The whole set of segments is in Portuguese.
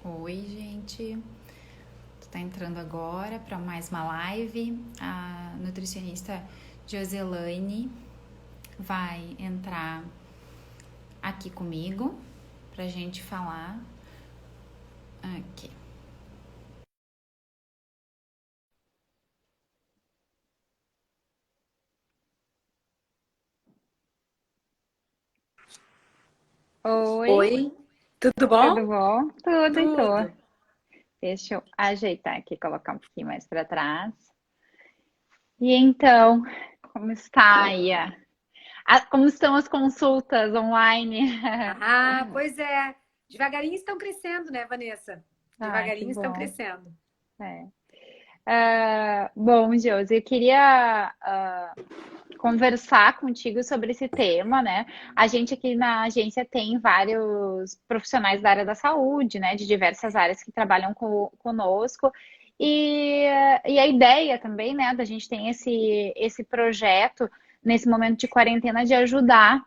Oi, gente. Tu tá entrando agora para mais uma live. A nutricionista Joselaine vai entrar aqui comigo pra gente falar aqui. Oi, Oi, tudo bom? tudo bom? Tudo e tu? Tudo. Deixa eu ajeitar aqui, colocar um pouquinho mais para trás. E então, como está aí? Como estão as consultas online? Pois é. Devagarinho estão crescendo, né, Vanessa? Ah, que Devagarinho estão bom. crescendo. É. Bom, Josi, eu queria conversar contigo sobre esse tema, né? A gente aqui na agência tem vários profissionais da área da saúde, né? De diversas áreas que trabalham conosco. E, e a ideia também, né, da gente tem esse projeto nesse momento de quarentena de ajudar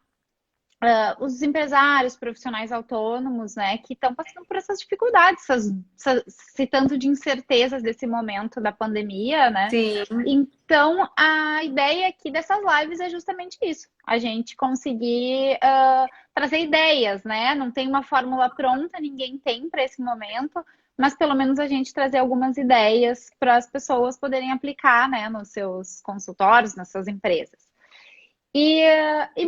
os empresários, profissionais autônomos, né, que estão passando por essas dificuldades, esse tanto de incertezas desse momento da pandemia, né? Sim. Então, a ideia aqui dessas lives é justamente isso: a gente conseguir trazer ideias, né? Não tem uma fórmula pronta, ninguém tem para esse momento, mas pelo menos a gente trazer algumas ideias para as pessoas poderem aplicar, né, nos seus consultórios, nas suas empresas.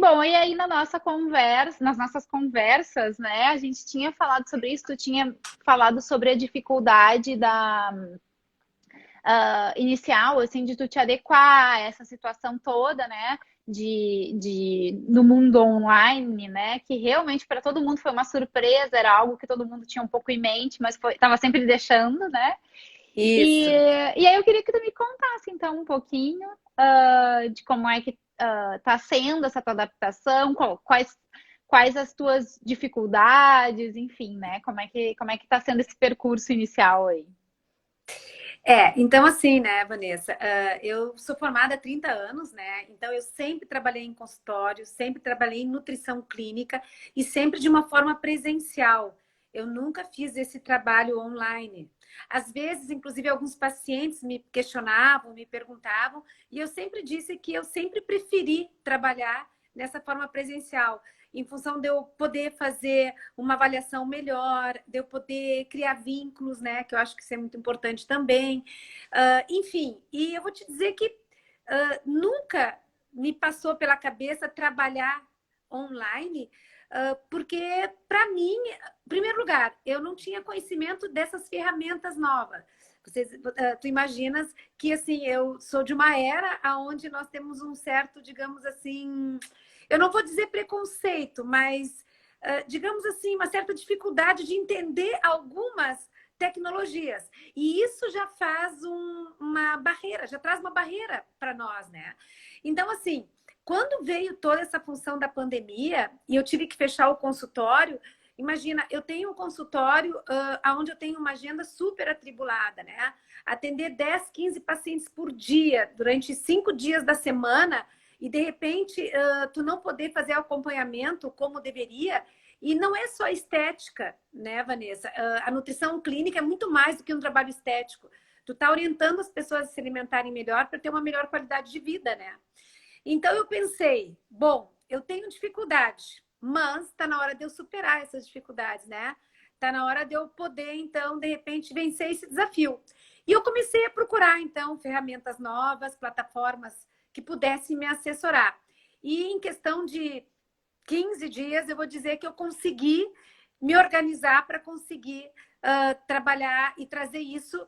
Bom, e aí na nossa conversa, nas nossas conversas, né, a gente tinha falado sobre isso, tu tinha falado sobre a dificuldade inicial, assim, de tu te adequar a essa situação toda, né, no mundo online, né, que realmente para todo mundo foi uma surpresa, era algo que todo mundo tinha um pouco em mente, mas estava sempre deixando, né, e, Isso. e aí eu queria que tu me contasse, então, um pouquinho de como é que está sendo essa tua adaptação, quais as tuas dificuldades, enfim, né? Como é que está sendo esse percurso inicial aí? Então assim, né, Vanessa, eu sou formada há 30 anos, né? Então eu sempre trabalhei em consultório, sempre trabalhei em nutrição clínica e sempre de uma forma presencial. Eu nunca fiz esse trabalho online. Às vezes, inclusive, alguns pacientes me questionavam, me perguntavam, e eu sempre disse que eu sempre preferi trabalhar nessa forma presencial, em função de eu poder fazer uma avaliação melhor, de eu poder criar vínculos, né? Que eu acho que isso é muito importante também. Enfim, e eu vou te dizer que nunca me passou pela cabeça trabalhar online, porque, para mim, em primeiro lugar, eu não tinha conhecimento dessas ferramentas novas. Tu imaginas que, assim, eu sou de uma era onde nós temos um certo, digamos assim, eu não vou dizer preconceito, mas, digamos assim, uma certa dificuldade de entender algumas tecnologias. E isso já faz uma barreira, já traz uma barreira para nós, né? Então, assim, quando veio toda essa função da pandemia e eu tive que fechar o consultório, imagina, eu tenho um consultório onde eu tenho uma agenda super atribulada, né? Atender 10, 15 pacientes por dia, durante 5 dias da semana, e de repente tu não poder fazer acompanhamento como deveria. E não é só estética, né, Vanessa? A nutrição clínica é muito mais do que um trabalho estético. Tu tá orientando as pessoas a se alimentarem melhor para ter uma melhor qualidade de vida, né? Então eu pensei, bom, eu tenho dificuldade, mas está na hora de eu superar essas dificuldades, né? Está na hora de eu poder, então, de repente, vencer esse desafio. E eu comecei a procurar, então, ferramentas novas, plataformas que pudessem me assessorar. E em questão de 15 dias, eu vou dizer que eu consegui me organizar para conseguir trabalhar e trazer isso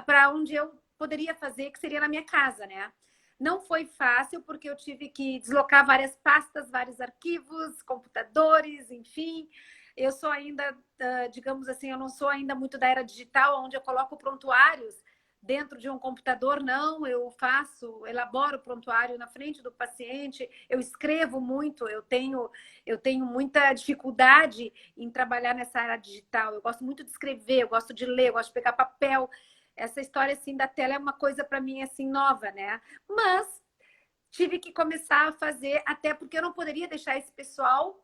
para onde eu poderia fazer, que seria na minha casa, né? Não foi fácil, porque eu tive que deslocar várias pastas, vários arquivos, computadores, enfim. Eu sou ainda, digamos assim, eu não sou ainda muito da era digital, onde eu coloco prontuários dentro de um computador, não. Eu elaboro o prontuário na frente do paciente, eu escrevo muito, eu tenho muita dificuldade em trabalhar nessa área digital. Eu gosto muito de escrever, eu gosto de ler, eu gosto de pegar papel. Essa história assim da tela é uma coisa para mim assim nova, né? Mas tive que começar a fazer, até porque eu não poderia deixar esse pessoal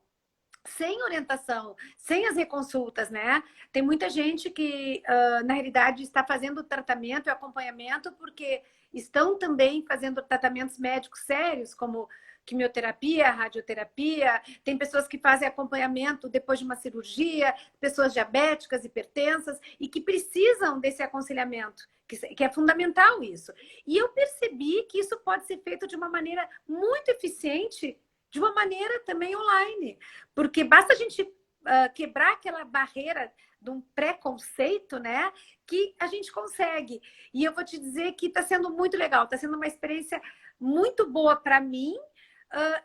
sem orientação, sem as reconsultas, né? Tem muita gente que, na realidade, está fazendo tratamento e acompanhamento porque estão também fazendo tratamentos médicos sérios, como quimioterapia, radioterapia. Tem pessoas que fazem acompanhamento depois de uma cirurgia, pessoas diabéticas, hipertensas, e que precisam desse aconselhamento, que é fundamental isso. E eu percebi que isso pode ser feito de uma maneira muito eficiente, de uma maneira também online. Porque basta a gente quebrar aquela barreira de um preconceito, né? Que a gente consegue. E eu vou te dizer que está sendo muito legal, está sendo uma experiência muito boa para mim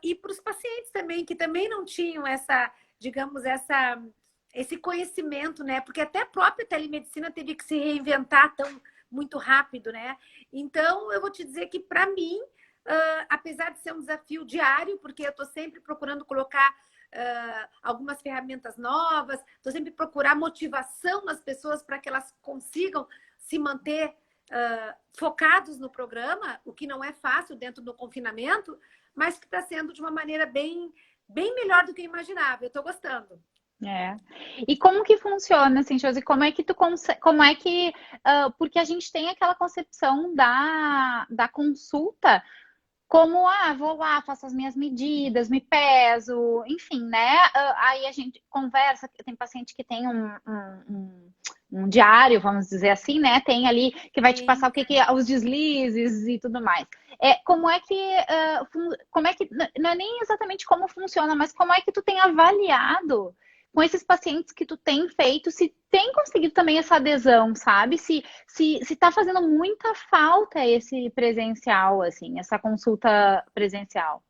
e para os pacientes também, que também não tinham essa, digamos, esse conhecimento, né? Porque até a própria telemedicina teve que se reinventar muito rápido, né? Então, eu vou te dizer que para mim, apesar de ser um desafio diário, porque eu estou sempre procurando colocar algumas ferramentas novas, estou sempre procurar motivação nas pessoas para que elas consigam se manter focados no programa, o que não é fácil dentro do confinamento, mas que está sendo de uma maneira bem melhor do que eu imaginava. Eu estou gostando. E como que funciona, assim, Josi? Como é que tu consegue, porque a gente tem aquela concepção da consulta como, vou lá, faço as minhas medidas, me peso, enfim, né? Aí a gente conversa, tem paciente que tem um diário, vamos dizer assim, né? Tem ali que vai te passar o que os deslizes e tudo mais. Como é que não é nem exatamente como funciona, mas como é que tu tem avaliado com esses pacientes que tu tem feito, se tem conseguido também essa adesão, sabe? Se tá fazendo muita falta esse presencial, assim, essa consulta presencial.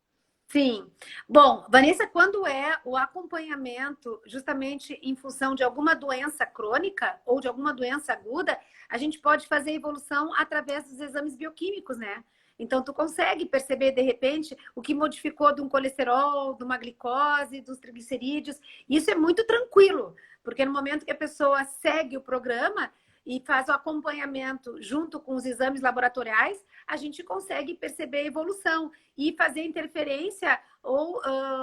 Sim. Bom, Vanessa, quando é o acompanhamento justamente em função de alguma doença crônica ou de alguma doença aguda, a gente pode fazer evolução através dos exames bioquímicos, né? Então, tu consegue perceber, de repente, o que modificou de um colesterol, de uma glicose, dos triglicerídeos. Isso é muito tranquilo, porque no momento que a pessoa segue o programa e faz o acompanhamento junto com os exames laboratoriais, a gente consegue perceber a evolução e fazer interferência ou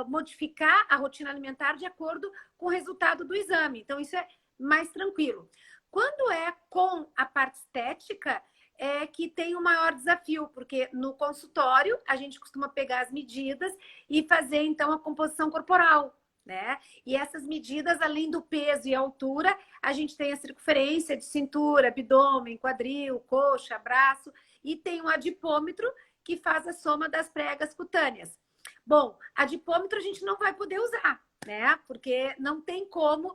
modificar a rotina alimentar de acordo com o resultado do exame. Então, isso é mais tranquilo. Quando é com a parte estética, é que tem o maior desafio, porque no consultório a gente costuma pegar as medidas e fazer, então, a composição corporal, né? E essas medidas, além do peso e altura, a gente tem a circunferência de cintura, abdômen, quadril, coxa, braço, e tem um adipômetro que faz a soma das pregas cutâneas. Bom, adipômetro a gente não vai poder usar, né? Porque não tem como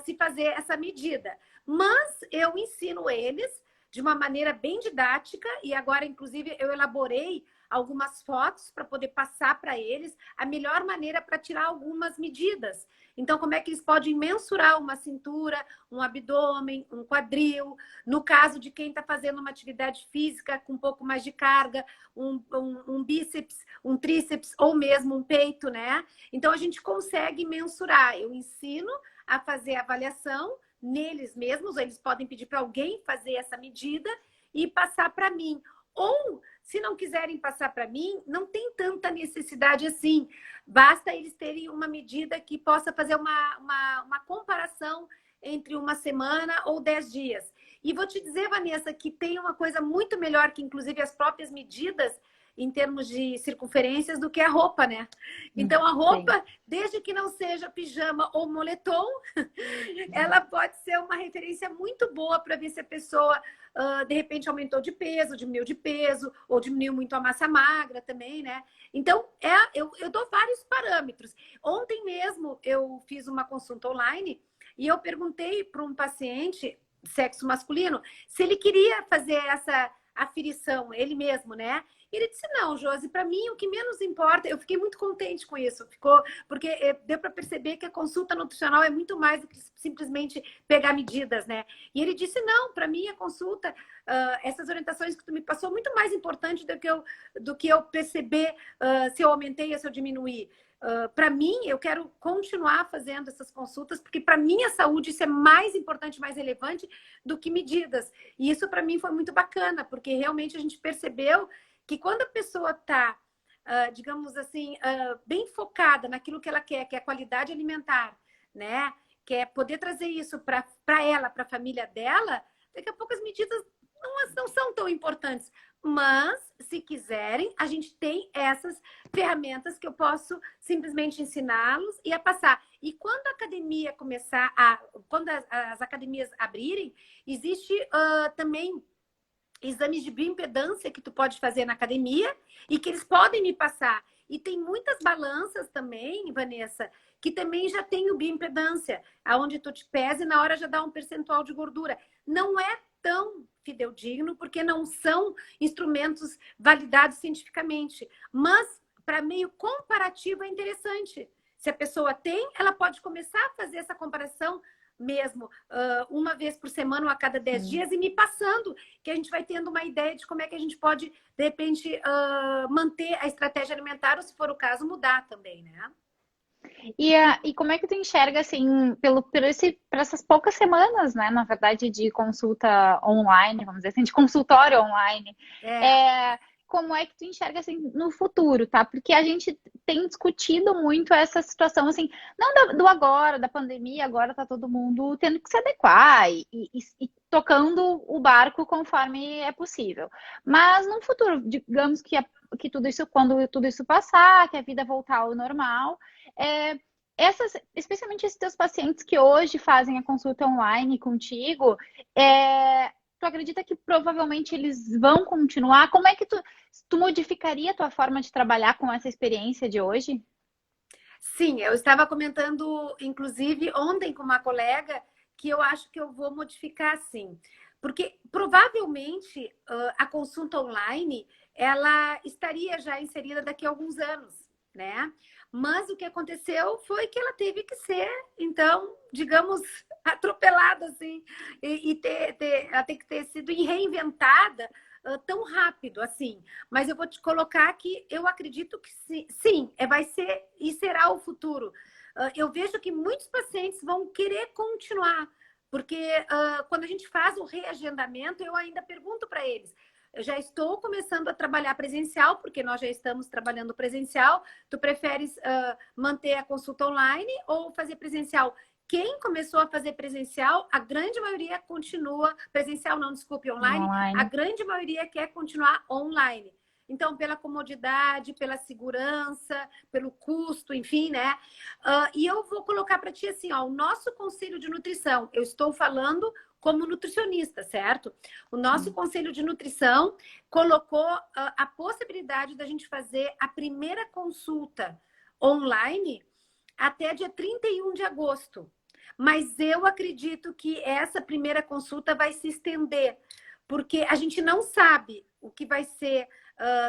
se fazer essa medida. Mas eu ensino eles de uma maneira bem didática, e agora, inclusive, eu elaborei algumas fotos para poder passar para eles a melhor maneira para tirar algumas medidas. Então, como é que eles podem mensurar uma cintura, um abdômen, um quadril, no caso de quem está fazendo uma atividade física com um pouco mais de carga, um bíceps, um tríceps ou mesmo um peito, né? Então, a gente consegue mensurar. Eu ensino a fazer a avaliação neles mesmos, eles podem pedir para alguém fazer essa medida e passar para mim. Ou, se não quiserem passar para mim, não tem tanta necessidade assim. Basta eles terem uma medida que possa fazer uma comparação entre uma semana ou 10 dias. E vou te dizer, Vanessa, que tem uma coisa muito melhor que, inclusive, as próprias medidas em termos de circunferências do que a roupa, né? Então, a roupa, desde que não seja pijama ou moletom, ela pode ser uma referência muito boa para ver se a pessoa, de repente, aumentou de peso, diminuiu de peso, ou diminuiu muito a massa magra também, né? Então, eu dou vários parâmetros. Ontem mesmo, eu fiz uma consulta online e eu perguntei para um paciente, sexo masculino, se ele queria fazer essa aferição, ele mesmo, né? Ele disse, não, Josi, para mim o que menos importa, eu fiquei muito contente com isso, porque deu para perceber que a consulta nutricional é muito mais do que simplesmente pegar medidas, né? E ele disse, não, para mim a consulta, essas orientações que tu me passou, muito mais importante do que eu perceber se eu aumentei ou se eu diminuí. Para mim, eu quero continuar fazendo essas consultas, porque para minha saúde isso é mais importante, mais relevante do que medidas. E isso para mim foi muito bacana, porque realmente a gente percebeu que quando a pessoa está digamos assim, bem focada naquilo que ela quer, que é a qualidade alimentar, né? Quer poder trazer isso para ela, para a família dela, daqui a pouco as medidas não são tão importantes. Mas, se quiserem, a gente tem essas ferramentas que eu posso simplesmente ensiná-los e a passar. E quando a academia quando as academias abrirem, existe também exames de bioimpedância que tu pode fazer na academia e que eles podem me passar. E tem muitas balanças também, Vanessa, que também já tem o bioimpedância, aonde tu te pesa e na hora já dá um percentual de gordura. Não é tão fidedigno, porque não são instrumentos validados cientificamente. Mas, para meio comparativo, é interessante. Se a pessoa tem, ela pode começar a fazer essa comparação mesmo, uma vez por semana ou a cada 10 dias e me passando, que a gente vai tendo uma ideia de como é que a gente pode, de repente, manter a estratégia alimentar ou, se for o caso, mudar também, né? E como é que tu enxerga, assim, por essas poucas semanas, né, na verdade, de consulta online, vamos dizer assim, de consultório online, como é que tu enxerga, assim, no futuro, tá? Porque a gente tem discutido muito essa situação, assim, não do agora, da pandemia, agora tá todo mundo tendo que se adequar e tocando o barco conforme é possível. Mas no futuro, digamos que tudo isso, quando tudo isso passar, que a vida voltar ao normal, especialmente esses teus pacientes que hoje fazem a consulta online contigo, tu acredita que provavelmente eles vão continuar? Como é que tu modificaria a tua forma de trabalhar com essa experiência de hoje? Sim, eu estava comentando, inclusive, ontem com uma colega, que eu acho que eu vou modificar sim. Porque provavelmente a consulta online ela estaria já inserida daqui a alguns anos, né? Mas o que aconteceu foi que ela teve que ser, então, digamos, atropelada, assim, ela tem que ter sido reinventada tão rápido, assim. Mas eu vou te colocar que eu acredito que sim, vai ser e será o futuro. Eu vejo que muitos pacientes vão querer continuar, porque quando a gente faz o reagendamento, eu ainda pergunto para eles, eu já estou começando a trabalhar presencial, porque nós já estamos trabalhando presencial. Tu preferes manter a consulta online ou fazer presencial? Quem começou a fazer presencial, a grande maioria continua presencial, não, desculpe, online. A grande maioria quer continuar online. Então, pela comodidade, pela segurança, pelo custo, enfim, né? E eu vou colocar para ti assim, ó, o nosso conselho de nutrição, eu estou falando como nutricionista, certo? O nosso conselho de nutrição colocou a possibilidade da gente fazer a primeira consulta online até dia 31 de agosto. Mas eu acredito que essa primeira consulta vai se estender, porque a gente não sabe o que vai ser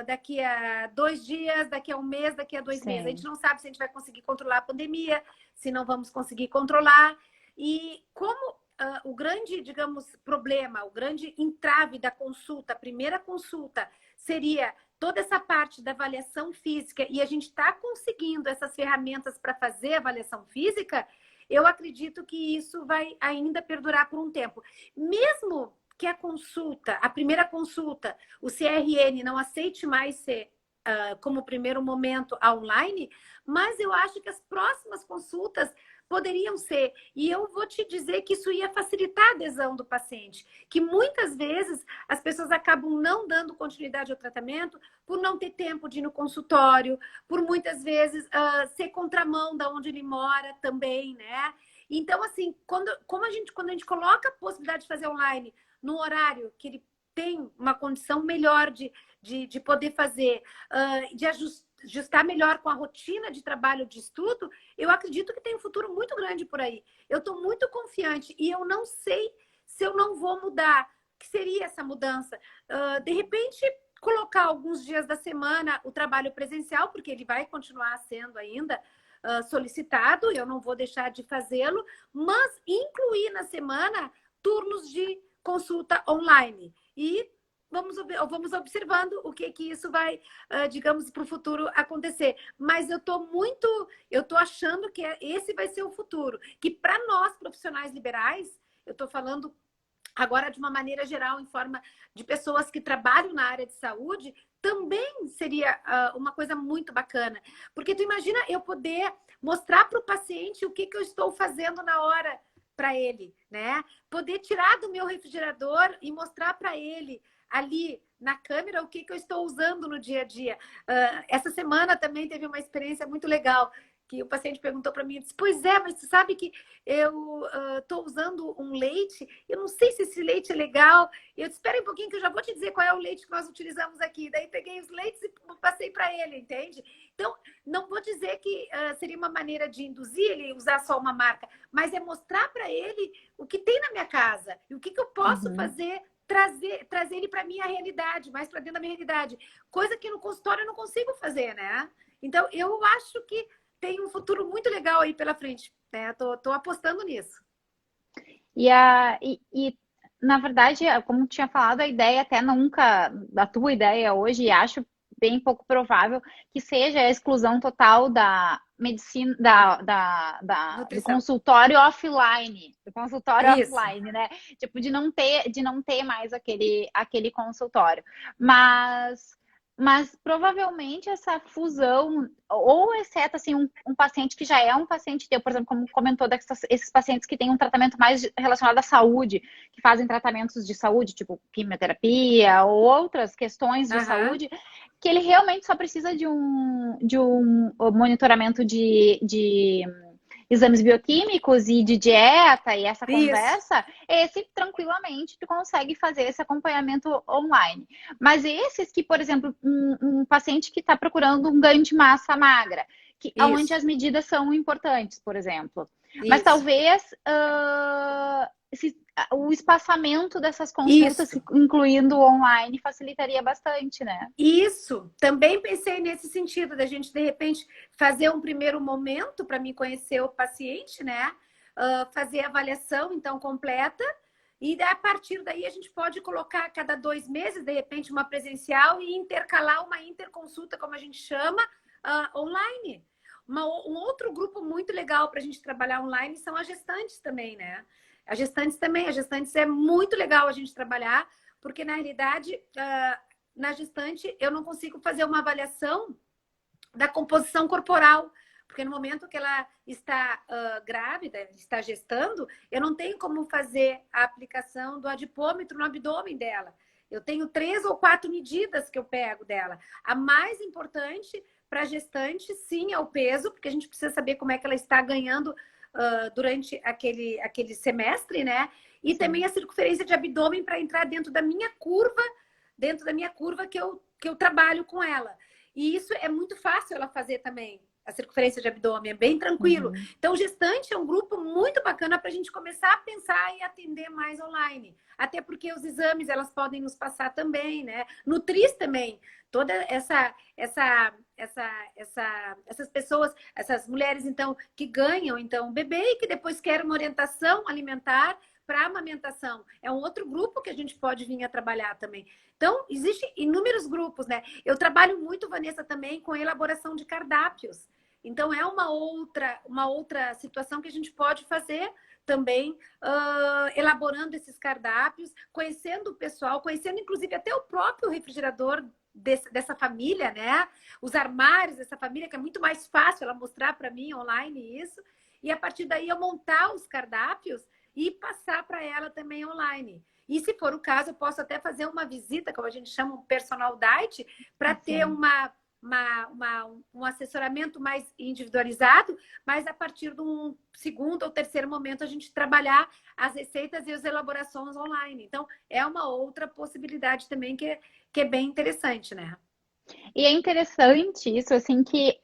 daqui a 2 dias, daqui a um mês, daqui a 2 meses. A gente não sabe se a gente vai conseguir controlar a pandemia, se não vamos conseguir controlar. E como o grande, digamos, problema, o grande entrave da consulta, a primeira consulta, seria toda essa parte da avaliação física, e a gente está conseguindo essas ferramentas para fazer a avaliação física, eu acredito que isso vai ainda perdurar por um tempo. Mesmo que a consulta, a primeira consulta, o CRN não aceite mais ser como primeiro momento online, mas eu acho que as próximas consultas poderiam ser. E eu vou te dizer que isso ia facilitar a adesão do paciente, que muitas vezes as pessoas acabam não dando continuidade ao tratamento por não ter tempo de ir no consultório, por muitas vezes ser contramão da onde ele mora também, né? Então, assim, quando a gente coloca a possibilidade de fazer online no horário que ele tem uma condição melhor de poder fazer, de ajustar melhor com a rotina de trabalho, de estudo, eu acredito que tem um futuro muito grande por aí. Eu estou muito confiante e eu não sei se eu não vou mudar. O que seria essa mudança? De repente, colocar alguns dias da semana o trabalho presencial, porque ele vai continuar sendo ainda solicitado, eu não vou deixar de fazê-lo, mas incluir na semana turnos de consulta online. E vamos observando o que isso vai, digamos, para o futuro acontecer. Mas eu estou achando que esse vai ser o futuro. Que para nós, profissionais liberais, eu estou falando agora de uma maneira geral, em forma de pessoas que trabalham na área de saúde, também seria uma coisa muito bacana. Porque tu imagina eu poder mostrar para o paciente o que, que eu estou fazendo na hora para ele, né? Poder tirar do meu refrigerador e mostrar para ele ali na câmera o que, que eu estou usando no dia a dia. Essa semana também teve uma experiência muito legal, que o paciente perguntou para mim e disse, pois é, mas tu sabe que eu estou usando um leite, eu não sei se esse leite é legal. Eu disse, espera um pouquinho que eu já vou te dizer qual é o leite que nós utilizamos aqui. Daí peguei os leites e passei para ele, entende? Então, não vou dizer que seria uma maneira de induzir ele a usar só uma marca, mas é mostrar para ele o que tem na minha casa e o que, que eu posso fazer, trazer ele para a minha realidade, mais para dentro da minha realidade. Coisa que no consultório eu não consigo fazer, né? Então, eu acho que tem um futuro muito legal aí pela frente, né? Tô apostando nisso. Na verdade, como tinha falado, a ideia até nunca, da tua ideia hoje, e acho bem pouco provável que seja a exclusão total da medicina, do Nutrição. consultório offline, Isso. né? Tipo, de não ter mais aquele consultório. Mas provavelmente essa fusão, ou exceto assim, um paciente que já é um paciente teu, por exemplo, como comentou, esses pacientes que têm um tratamento mais relacionado à saúde, que fazem tratamentos de saúde, tipo quimioterapia ou outras questões de saúde, que ele realmente só precisa de um monitoramento de exames bioquímicos e de dieta e essa conversa, esse tranquilamente tu consegue fazer esse acompanhamento online. Mas esses que, por exemplo, um paciente que está procurando um ganho de massa magra, onde as medidas são importantes, por exemplo. Mas talvez o espaçamento dessas consultas, incluindo online, facilitaria bastante, né? Isso, também pensei nesse sentido, da gente, de repente, fazer um primeiro momento para me conhecer o paciente, né? Fazer a avaliação, então, completa. E a partir daí a gente pode colocar a cada 2 meses, de repente, uma presencial e intercalar uma interconsulta, como a gente chama, online. Um outro grupo muito legal para a gente trabalhar online são as gestantes também, né? As gestantes é muito legal a gente trabalhar, porque na realidade, na gestante, eu não consigo fazer uma avaliação da composição corporal, porque no momento que ela está grávida, está gestando, eu não tenho como fazer a aplicação do adipômetro no abdômen dela. Eu tenho 3 ou 4 medidas que eu pego dela. A mais importante para a gestante, sim, é o peso, porque a gente precisa saber como é que ela está ganhando durante aquele semestre, né? E também a circunferência de abdômen para entrar dentro da minha curva que eu trabalho com ela. E isso é muito fácil ela fazer também. A circunferência de abdômen é bem tranquilo. Então, gestante é um grupo muito bacana para a gente começar a pensar e atender mais online. Até porque os exames, elas podem nos passar também, né? Nutris também. Toda essas pessoas, essas mulheres, então, que ganham, então, bebê e que depois querem uma orientação alimentar para amamentação. É um outro grupo que a gente pode vir a trabalhar também. Então, existem inúmeros grupos, né? Eu trabalho muito, Vanessa, também com elaboração de cardápios. Então, é uma outra situação que a gente pode fazer também, elaborando esses cardápios, conhecendo o pessoal, conhecendo inclusive até o próprio refrigerador dessa família, né? Os armários dessa família, que é muito mais fácil ela mostrar para mim online isso. E a partir daí eu montar os cardápios e passar para ela também online. E se for o caso, eu posso até fazer uma visita, como a gente chama, um personal diet, para ter um assessoramento mais individualizado, mas a partir de um segundo ou terceiro momento a gente trabalhar as receitas e as elaborações online. Então, é uma outra possibilidade também que é bem interessante, né? E é interessante isso, assim, que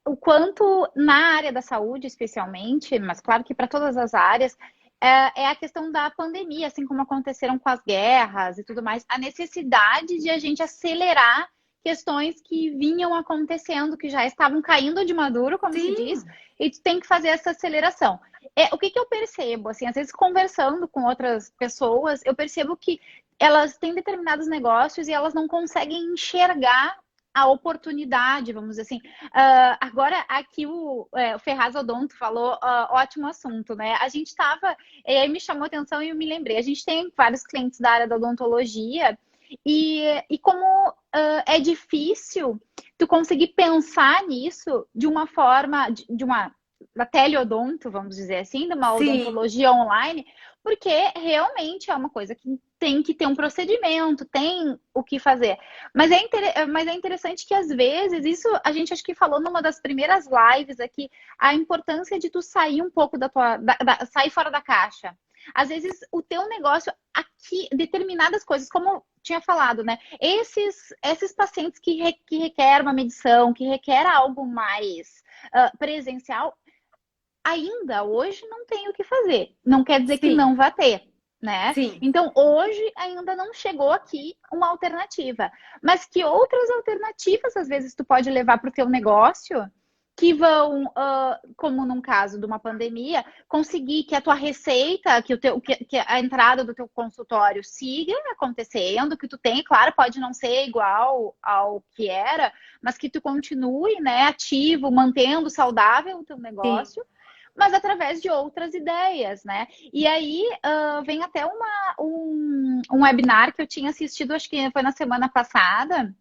o quanto na área da saúde, especialmente, mas claro que para todas as áreas, é a questão da pandemia, assim como aconteceram com as guerras e tudo mais, a necessidade de a gente acelerar questões que vinham acontecendo, que já estavam caindo de maduro, como se diz, e tu tem que fazer essa aceleração. O que eu percebo, assim, às vezes conversando com outras pessoas, eu percebo que elas têm determinados negócios e elas não conseguem enxergar a oportunidade, vamos dizer assim. Agora, aqui o Ferraz Odonto falou, ótimo assunto, né? A gente estava, e aí me chamou a atenção e eu me lembrei, a gente tem vários clientes da área da odontologia E como é difícil tu conseguir pensar nisso de uma forma, de uma da teleodonto, vamos dizer assim, de uma Sim. odontologia online, porque realmente é uma coisa que tem que ter um procedimento, tem o que fazer. Mas é interessante que às vezes, isso a gente acho que falou numa das primeiras lives aqui, a importância de tu sair um pouco sair fora da caixa. Às vezes o teu negócio aqui, determinadas coisas, como tinha falado, né? Esses pacientes que requer uma medição, que requer algo mais presencial, ainda hoje não tem o que fazer. Não quer dizer que Sim. não vai ter, né? Sim. Então, hoje ainda não chegou aqui uma alternativa. Mas que outras alternativas, às vezes, tu pode levar para o teu negócio que vão, como num caso de uma pandemia, conseguir que a tua receita, que a entrada do teu consultório siga acontecendo, que tu tem, claro, pode não ser igual ao que era, mas que tu continue, né, ativo, mantendo saudável o teu negócio. Sim. Mas através de outras ideias, né? E aí vem até um webinar que eu tinha assistido, acho que foi na semana passada,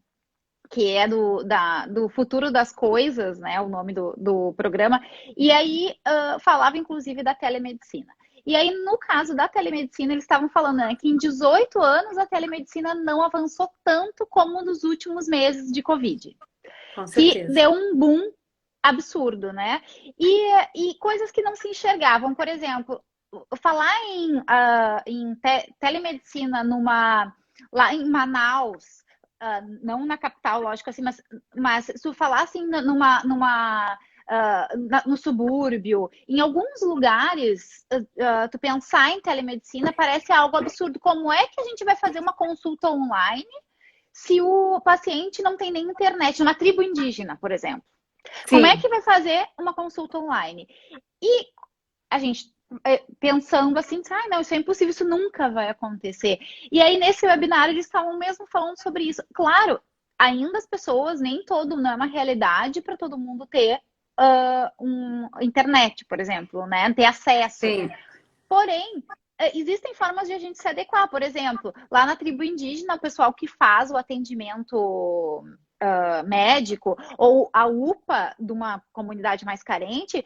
que é do Futuro das Coisas, né? O nome do programa. E aí falava, inclusive, da telemedicina. E aí, no caso da telemedicina, eles estavam falando, né, que em 18 anos a telemedicina não avançou tanto como nos últimos meses de Covid. Com certeza. Que deu um boom absurdo, né? E coisas que não se enxergavam. Por exemplo, falar em telemedicina lá em Manaus, não na capital, lógico, assim, mas se tu falar assim no subúrbio, em alguns lugares, tu pensar em telemedicina parece algo absurdo. Como é que a gente vai fazer uma consulta online se o paciente não tem nem internet? Numa tribo indígena, por exemplo. Sim. Como é que vai fazer uma consulta online? E a gente pensando assim, não, isso é impossível, isso nunca vai acontecer. E aí, nesse webinar, eles estavam mesmo falando sobre isso. Claro, ainda as pessoas, não é uma realidade para todo mundo ter internet, por exemplo, né? Ter acesso. Sim. Porém, existem formas de a gente se adequar. Por exemplo, lá na tribo indígena, o pessoal que faz o atendimento médico ou a UPA de uma comunidade mais carente,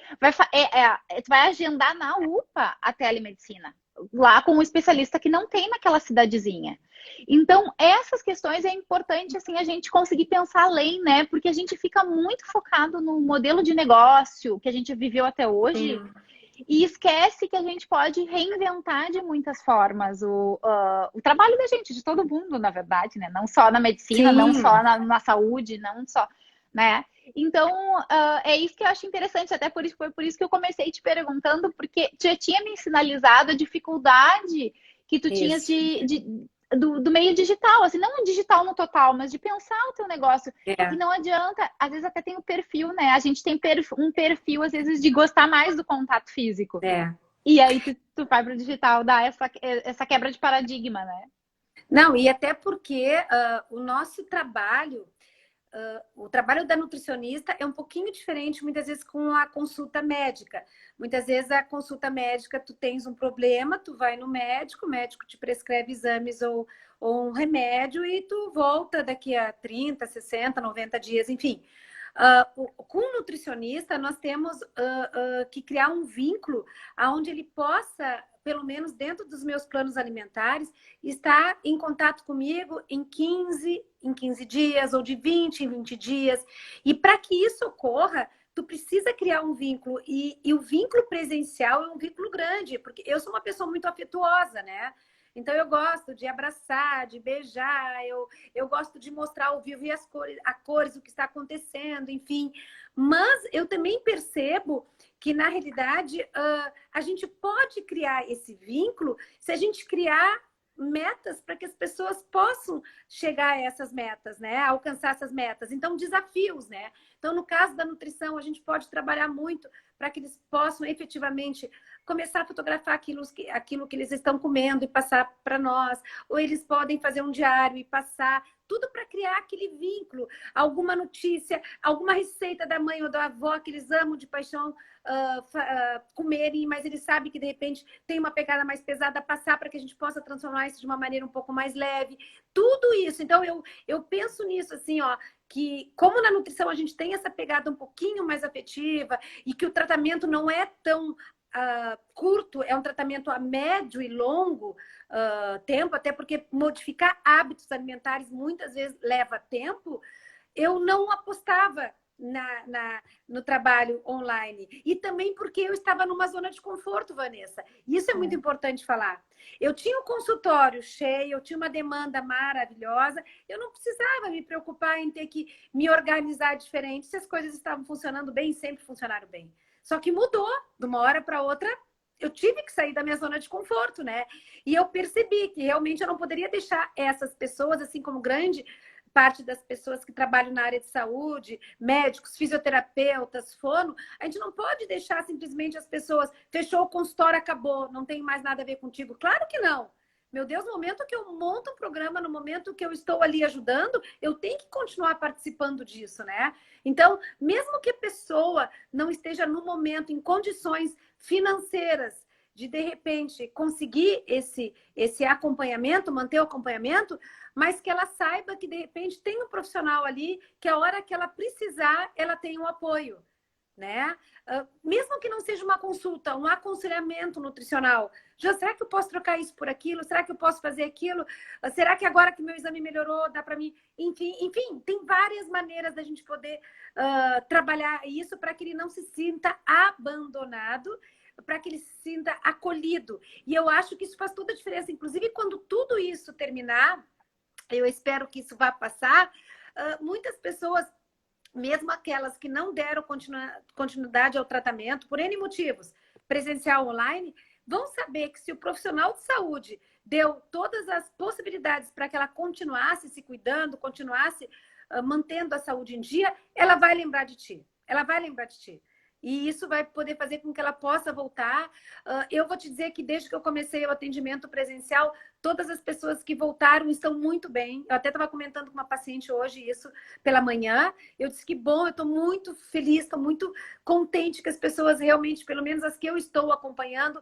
vai agendar na UPA a telemedicina, lá com um especialista que não tem naquela cidadezinha. Então, essas questões é importante assim, a gente conseguir pensar além, né? Porque a gente fica muito focado no modelo de negócio que a gente viveu até hoje. Sim. E esquece que a gente pode reinventar de muitas formas o trabalho da gente, de todo mundo, na verdade, né? Não só na medicina, Sim. Não só na saúde, não só, né? Então, é isso que eu acho interessante, até foi por isso que eu comecei te perguntando, porque tu já tinha me sinalizado a dificuldade que tu tinhas do meio digital, assim, não digital no total, mas de pensar o teu negócio. E não adianta, às vezes até tem o perfil, né? A gente tem um perfil, às vezes, de gostar mais do contato físico. E aí tu vai pro digital, dá essa quebra de paradigma, né? Não, e até porque o nosso trabalho, o trabalho da nutricionista é um pouquinho diferente, muitas vezes, com a consulta médica. Muitas vezes, a consulta médica, tu tens um problema, tu vai no médico, o médico te prescreve exames ou um remédio e tu volta daqui a 30, 60, 90 dias, enfim. Com o nutricionista, nós temos que criar um vínculo onde ele possa, pelo menos dentro dos meus planos alimentares, estar em contato comigo em 15 dias ou de 20 em 20 dias. E para que isso ocorra, tu precisa criar um vínculo. E o vínculo presencial é um vínculo grande, porque eu sou uma pessoa muito afetuosa, né? Então, eu gosto de abraçar, de beijar, eu gosto de mostrar ao vivo e as cores, o que está acontecendo, enfim. Mas eu também percebo que, na realidade, a gente pode criar esse vínculo se a gente criar metas para que as pessoas possam chegar a essas metas, né? Alcançar essas metas. Então, desafios, né? Então, no caso da nutrição, a gente pode trabalhar muito para que eles possam efetivamente começar a fotografar aquilo que eles estão comendo e passar para nós, ou eles podem fazer um diário e passar, tudo para criar aquele vínculo, alguma notícia, alguma receita da mãe ou da avó que eles amam de paixão comerem, mas eles sabem que de repente tem uma pegada mais pesada, passar para que a gente possa transformar isso de uma maneira um pouco mais leve, tudo isso. Então eu penso nisso assim, ó, que como na nutrição a gente tem essa pegada um pouquinho mais afetiva e que o tratamento não é tão curto, é um tratamento a médio e longo tempo, até porque modificar hábitos alimentares muitas vezes leva tempo, eu não apostava no trabalho online. E também porque eu estava numa zona de conforto, Vanessa. Isso é muito importante falar. Eu tinha um consultório cheio, eu tinha uma demanda maravilhosa, eu não precisava me preocupar em ter que me organizar diferente. Se as coisas estavam funcionando bem, sempre funcionaram bem. Só que mudou, de uma hora para outra, eu tive que sair da minha zona de conforto, né? E eu percebi que realmente eu não poderia deixar essas pessoas, assim como grande parte das pessoas que trabalham na área de saúde, médicos, fisioterapeutas, fono, a gente não pode deixar simplesmente as pessoas, fechou o consultório, acabou, não tem mais nada a ver contigo. Claro que não. Meu Deus, no momento que eu monto um programa, no momento que eu estou ali ajudando, eu tenho que continuar participando disso, né? Então, mesmo que a pessoa não esteja no momento em condições financeiras de repente, conseguir esse acompanhamento, manter o acompanhamento, mas que ela saiba que, de repente, tem um profissional ali que a hora que ela precisar, ela tem um apoio, né? Mesmo que não seja uma consulta, um aconselhamento nutricional. Já, será que eu posso trocar isso por aquilo? Será que eu posso fazer aquilo? Será que agora que meu exame melhorou, dá para mim? Enfim, tem várias maneiras da gente poder trabalhar isso para que ele não se sinta abandonado, para que ele se sinta acolhido. E eu acho que isso faz toda a diferença. Inclusive, quando tudo isso terminar, eu espero que isso vá passar, muitas pessoas, mesmo aquelas que não deram continuidade ao tratamento, por N motivos, presencial online, vão saber que se o profissional de saúde deu todas as possibilidades para que ela continuasse se cuidando, continuasse mantendo a saúde em dia, ela vai lembrar de ti. Ela vai lembrar de ti. E isso vai poder fazer com que ela possa voltar. Eu vou te dizer que desde que eu comecei o atendimento presencial, todas as pessoas que voltaram estão muito bem. Eu até estava comentando com uma paciente hoje isso pela manhã. Eu disse que bom, eu estou muito feliz, estou muito contente que as pessoas realmente, pelo menos as que eu estou acompanhando,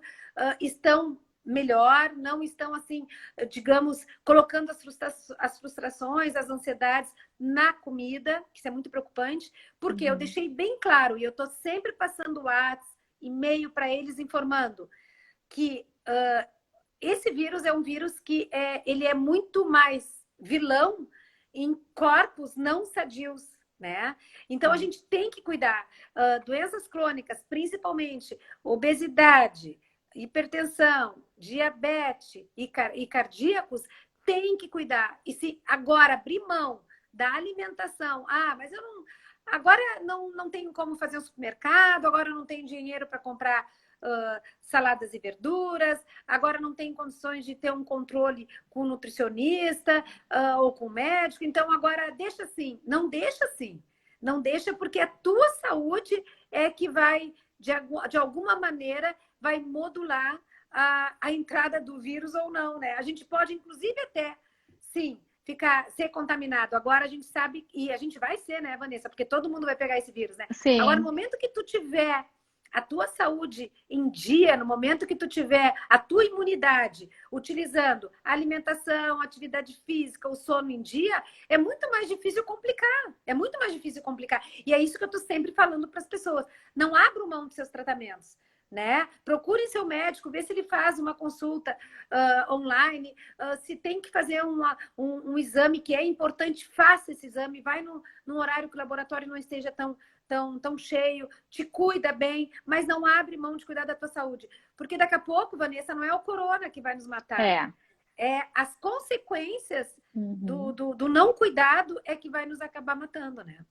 estão melhor, não estão assim, digamos, colocando as frustrações, as ansiedades na comida, que isso é muito preocupante, porque eu deixei bem claro, e eu estou sempre passando WhatsApp, e-mail para eles informando que esse vírus é um vírus que ele é muito mais vilão em corpos não sadios, né? Então a gente tem que cuidar. Doenças crônicas, principalmente obesidade, hipertensão, diabetes e cardíacos, tem que cuidar. E se agora abrir mão da alimentação, mas eu não, agora não tenho como fazer um supermercado, agora eu não tenho dinheiro para comprar saladas e verduras, agora não tenho condições de ter um controle com o nutricionista ou com o médico, então agora deixa assim. Não deixa assim. Não deixa, porque a tua saúde é que vai, de alguma maneira, vai modular a entrada do vírus ou não, né? A gente pode, inclusive, até, sim, ser contaminado. Agora a gente sabe, e a gente vai ser, né, Vanessa? Porque todo mundo vai pegar esse vírus, né? Sim. Agora, no momento que tu tiver a tua saúde em dia, no momento que tu tiver a tua imunidade utilizando a alimentação, a atividade física, o sono em dia, é muito mais difícil complicar. É muito mais difícil complicar. E é isso que eu tô sempre falando para as pessoas. Não abram mão dos seus tratamentos, né? Procurem seu médico, vê se ele faz uma consulta online, se tem que fazer um exame que é importante, faça esse exame, vai num horário que o laboratório não esteja tão cheio, te cuida bem, mas não abre mão de cuidar da tua saúde. Porque daqui a pouco, Vanessa, não é o corona que vai nos matar. É as consequências do não cuidado é que vai nos acabar matando, né?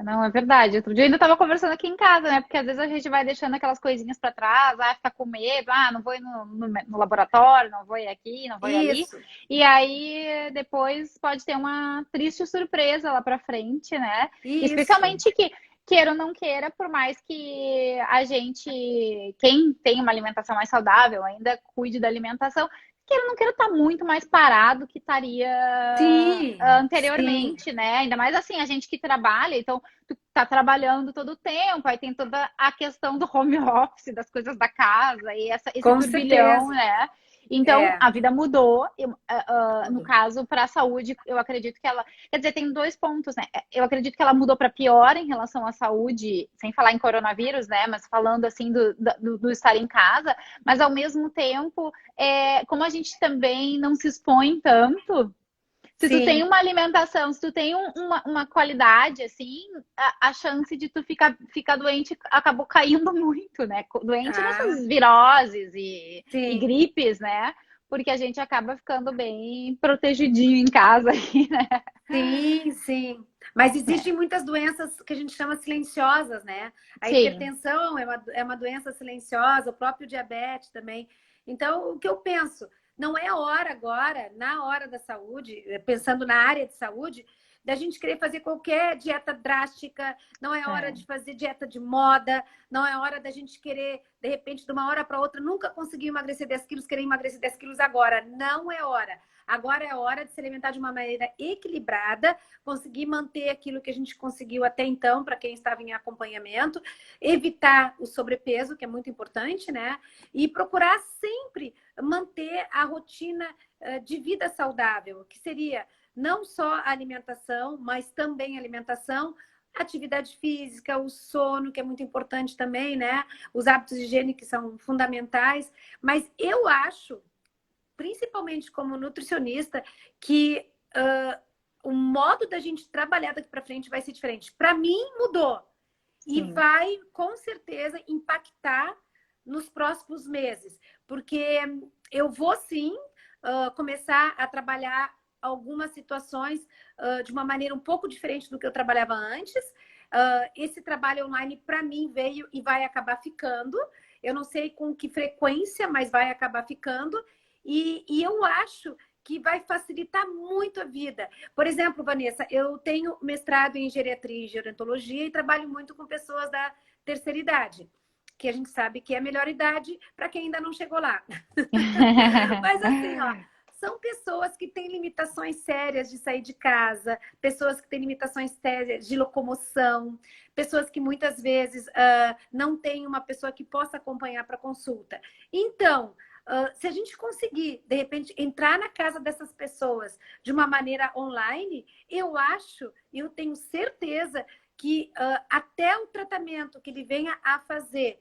Não, é verdade. Outro dia eu ainda estava conversando aqui em casa, né? Porque às vezes a gente vai deixando aquelas coisinhas para trás, fica com medo, não vou ir no laboratório, não vou ir aqui, não vou ir ali. E aí depois pode ter uma triste surpresa lá para frente, né? Especialmente que queira ou não queira, por mais que a gente, quem tem uma alimentação mais saudável, ainda cuide da alimentação, queira ou não queira, tá muito mais parado que estaria Sim, sim, anteriormente, né? Ainda mais assim, a gente que trabalha, então tu tá trabalhando todo o tempo, aí tem toda a questão do home office, das coisas da casa, e esse com turbilhão, certeza. né? Então, É, a vida mudou. No mudou. caso, para a saúde, eu acredito que ela. Quer dizer, tem dois pontos, né? Eu acredito que ela mudou para pior em relação à saúde, sem falar em coronavírus, né? Mas falando assim do estar em casa, mas ao mesmo tempo, como a gente também não se expõe tanto. Se tu tem Sim. uma alimentação, se tu tem uma qualidade, assim, a chance de tu ficar doente acabou caindo muito, né? Doente Ah, nessas viroses e sim. gripes, né? Porque a gente acaba ficando bem protegidinho em casa aí, né? Sim, sim. Mas É, existem muitas doenças que a gente chama silenciosas, né? A sim, hipertensão é uma doença silenciosa, o próprio diabetes também. Então, o que eu penso, não é a hora agora, na hora da saúde, pensando na área de saúde, da gente querer fazer qualquer dieta drástica, não é hora é, de fazer dieta de moda, não é hora da gente querer, de repente, de uma hora para outra, nunca conseguir emagrecer 10 quilos, querer emagrecer 10 quilos agora. Não é hora. Agora é hora de se alimentar de uma maneira equilibrada, conseguir manter aquilo que a gente conseguiu até então, para quem estava em acompanhamento, evitar o sobrepeso, que é muito importante, né? E procurar sempre manter a rotina de vida saudável, que seria não só a alimentação, mas também a alimentação, atividade física, o sono, que é muito importante também, né? Os hábitos de higiene que são fundamentais. Mas eu acho, principalmente como nutricionista, que o modo da gente trabalhar daqui para frente vai ser diferente. Para mim, mudou. E sim, vai, com certeza, impactar nos próximos meses. Porque eu vou, sim, começar a trabalhar algumas situações de uma maneira um pouco diferente do que eu trabalhava antes. Esse trabalho online, para mim, veio e vai acabar ficando. Eu não sei com que frequência, mas vai acabar ficando. E eu acho que vai facilitar muito a vida. Por exemplo, Vanessa, eu tenho mestrado em geriatria e gerontologia e trabalho muito com pessoas da terceira idade, que a gente sabe que é a melhor idade para quem ainda não chegou lá. Mas assim, ó, são pessoas que têm limitações sérias de sair de casa, pessoas que têm limitações sérias de locomoção, pessoas que muitas vezes não têm uma pessoa que possa acompanhar para consulta. Então, se a gente conseguir, de repente, entrar na casa dessas pessoas de uma maneira online, eu acho, eu tenho certeza que até o tratamento que ele venha a fazer,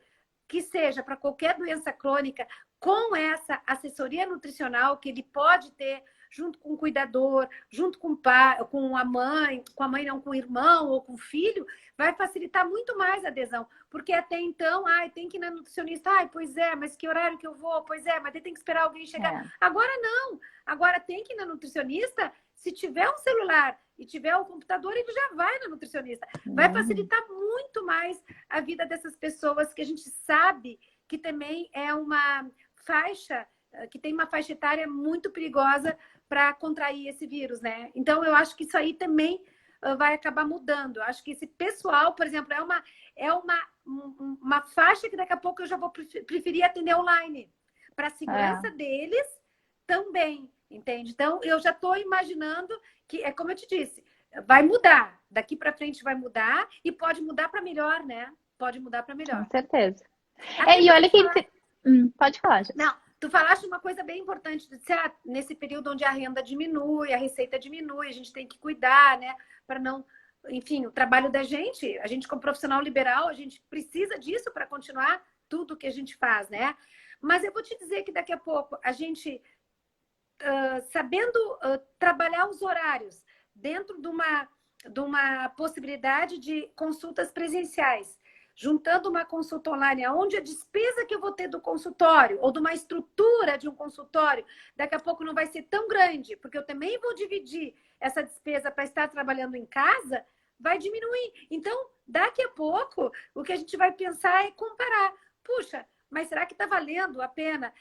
que seja para qualquer doença crônica, com essa assessoria nutricional que ele pode ter junto com o cuidador, junto com o pai, com a mãe não, com o irmão ou com o filho, vai facilitar muito mais a adesão. Porque até então, tem que ir na nutricionista, pois é, mas que horário que eu vou? Pois é, mas tem que esperar alguém chegar. é, Agora não, agora tem que ir na nutricionista, se tiver um celular e tiver um computador, ele já vai na nutricionista. Vai uhum, facilitar muito mais a vida dessas pessoas que a gente sabe que também é uma faixa, que tem uma faixa etária muito perigosa para contrair esse vírus, né? Então, eu acho que isso aí também vai acabar mudando. Eu acho que esse pessoal, por exemplo, uma faixa que daqui a pouco eu já vou preferir atender online. Para a é. segurança deles também, entende? Então, eu já estou imaginando que, é como eu te disse, vai mudar. Daqui para frente vai mudar e pode mudar para melhor, né? Pode mudar para Com melhor. certeza. Até E porque olha tu que. falaste, Pode falar, Jess. não, tu falaste uma coisa bem importante, tu disse, nesse período onde a renda diminui, a receita diminui, a gente tem que cuidar, né, para não, enfim, o trabalho da gente, a gente como profissional liberal, a gente precisa disso para continuar tudo que a gente faz, né? Mas eu vou te dizer que daqui a pouco a gente sabendo trabalhar os horários dentro de uma possibilidade de consultas presenciais, juntando uma consulta online, onde a despesa que eu vou ter do consultório ou de uma estrutura de um consultório, daqui a pouco não vai ser tão grande, porque eu também vou dividir essa despesa para estar trabalhando em casa, vai diminuir. Então, daqui a pouco, o que a gente vai pensar é comparar. Puxa, mas será que está valendo a pena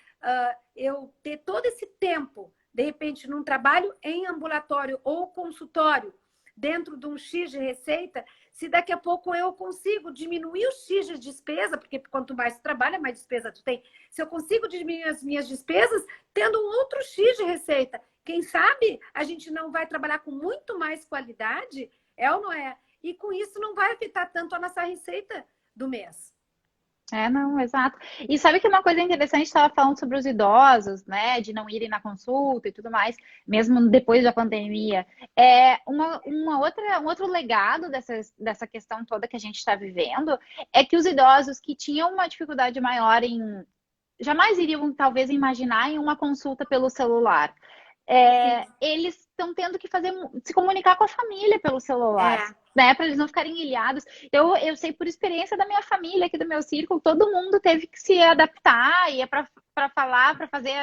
eu ter todo esse tempo, de repente, num trabalho em ambulatório ou consultório, dentro de um X de receita, se daqui a pouco eu consigo diminuir o X de despesa, porque quanto mais tu trabalha, mais despesa tu tem. Se eu consigo diminuir as minhas despesas, tendo um outro X de receita, quem sabe a gente não vai trabalhar com muito mais qualidade, é ou não é? E com isso não vai afetar tanto a nossa receita do mês. Não, exato. E sabe que uma coisa interessante, estava falando sobre os idosos, né, de não irem na consulta e tudo mais, mesmo depois da pandemia. Um outro legado dessa questão toda que a gente está vivendo é que os idosos que tinham uma dificuldade maior jamais iriam, talvez, imaginar em uma consulta pelo celular. Eles estão tendo que se comunicar com a família pelo celular, né? Para eles não ficarem ilhados. Eu sei por experiência da minha família, aqui do meu círculo, todo mundo teve que se adaptar e para falar, para fazer,